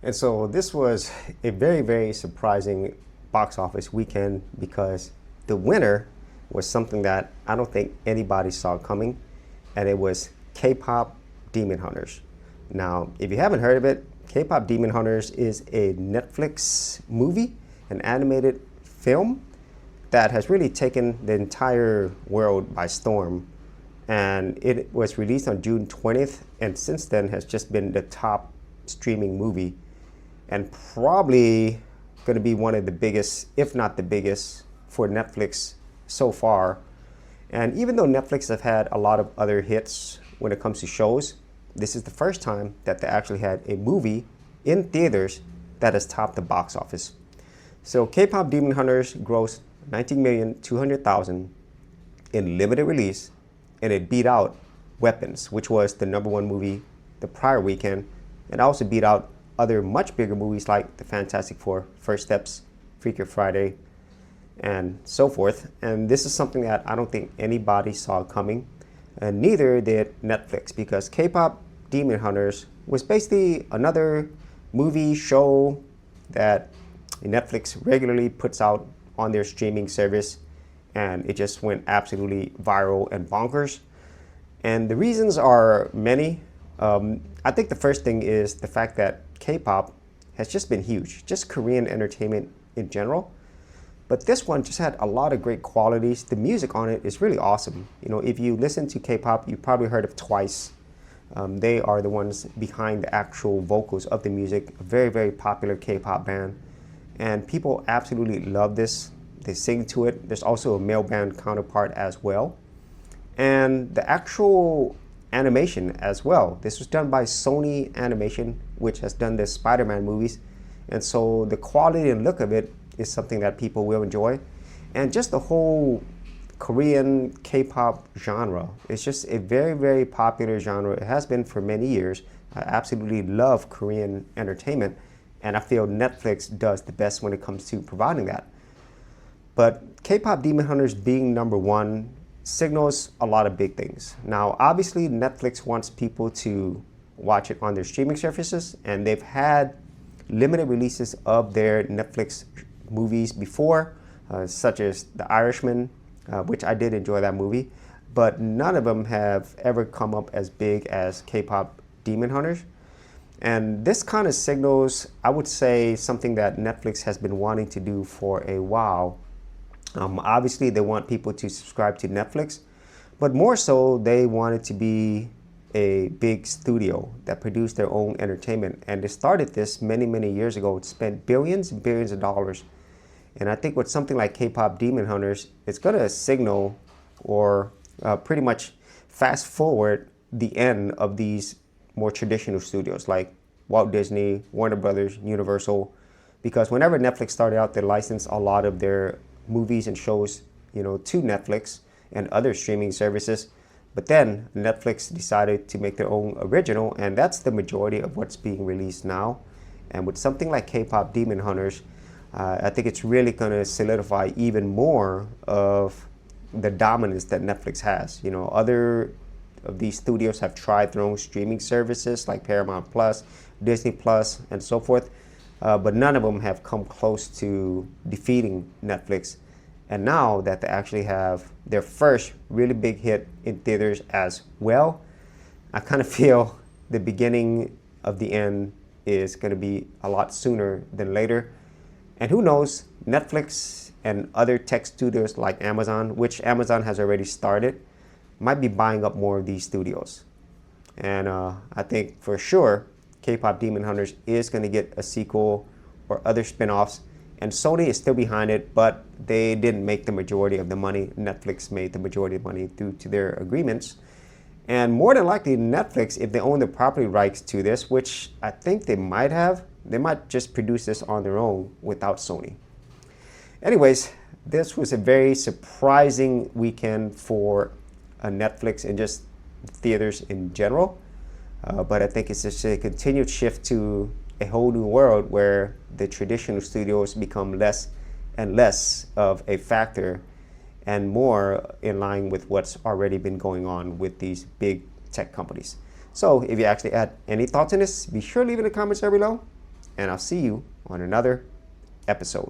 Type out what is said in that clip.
And so this was a very, very surprising box office weekend because the winner was something that I don't think anybody saw coming, and it was K-Pop Demon Hunters. Now, if you haven't heard of it, K-Pop Demon Hunters is a Netflix movie, an animated film that has really taken the entire world by storm. And it was released on June 20th, and since then has just been the top streaming movie, and probably going to be one of the biggest, if not the biggest, for Netflix so far. And even though Netflix have had a lot of other hits when it comes to shows, this is the first time that they actually had a movie in theaters that has topped the box office. So K-Pop Demon Hunters grossed $19,200,000 in limited release, and it beat out Weapons, which was the #1 movie the prior weekend, and also beat out other much bigger movies like The Fantastic Four, First Steps, Freaky Friday, and so forth. And this is something that I don't think anybody saw coming, and neither did Netflix, because K-Pop Demon Hunters was basically another movie show that Netflix regularly puts out on their streaming service, and it just went absolutely viral and bonkers. And the reasons are many. I think the first thing is the fact that K-pop has just been huge, just Korean entertainment in general. But this one just had a lot of great qualities. The music on it is really awesome. You know, if you listen to K-pop, you probably heard of Twice. They are the ones behind the actual vocals of the music. A very, very popular K-pop band. And people absolutely love this. They sing to it. There's also a male band counterpart as well. And the actual animation as well. This was done by Sony Animation, which has done the Spider-Man movies. And so the quality and look of it is something that people will enjoy. And just the whole Korean K-pop genre is just a very, very popular genre. It has been for many years. I absolutely love Korean entertainment, and I feel Netflix does the best when it comes to providing that. But K-Pop Demon Hunters being #1 signals a lot of big things. Now, obviously, Netflix wants people to watch it on their streaming services, and they've had limited releases of their Netflix movies before, such as The Irishman, which I did enjoy that movie, but none of them have ever come up as big as K-Pop Demon Hunters. And this kind of signals, I would say, something that Netflix has been wanting to do for a while. Obviously, they want people to subscribe to Netflix, but more so, they want it to be a big studio that produced their own entertainment. And they started this many, many years ago. It spent billions and billions of dollars. And I think with something like K-Pop Demon Hunters, it's going to signal or pretty much fast forward the end of these more traditional studios like Walt Disney, Warner Brothers, Universal, because whenever Netflix started out, they licensed a lot of their movies and shows, you know, to Netflix and other streaming services. But then Netflix decided to make their own original, and that's the majority of what's being released now. And with something like K-Pop Demon Hunters, I think it's really going to solidify even more of the dominance that Netflix has. You know, other of these studios have tried their own streaming services like Paramount Plus, Disney Plus, and so forth. But none of them have come close to defeating Netflix. And now that they actually have their first really big hit in theaters as well, I kind of feel the beginning of the end is going to be a lot sooner than later. And who knows, Netflix and other tech studios like Amazon, which Amazon has already started, might be buying up more of these studios. And I think for sure, K-Pop Demon Hunters is going to get a sequel or other spin-offs, and Sony is still behind it, but they didn't make the majority of the money. Netflix made the majority of the money due to their agreements. And more than likely, Netflix, if they own the property rights to this, which I think they might have, they might just produce this on their own without Sony. Anyways, this was a very surprising weekend for Netflix and just theaters in general. But I think it's just a continued shift to a whole new world where the traditional studios become less and less of a factor and more in line with what's already been going on with these big tech companies. So if you actually had any thoughts on this, be sure to leave in the comments down below. and I'll see you on another episode.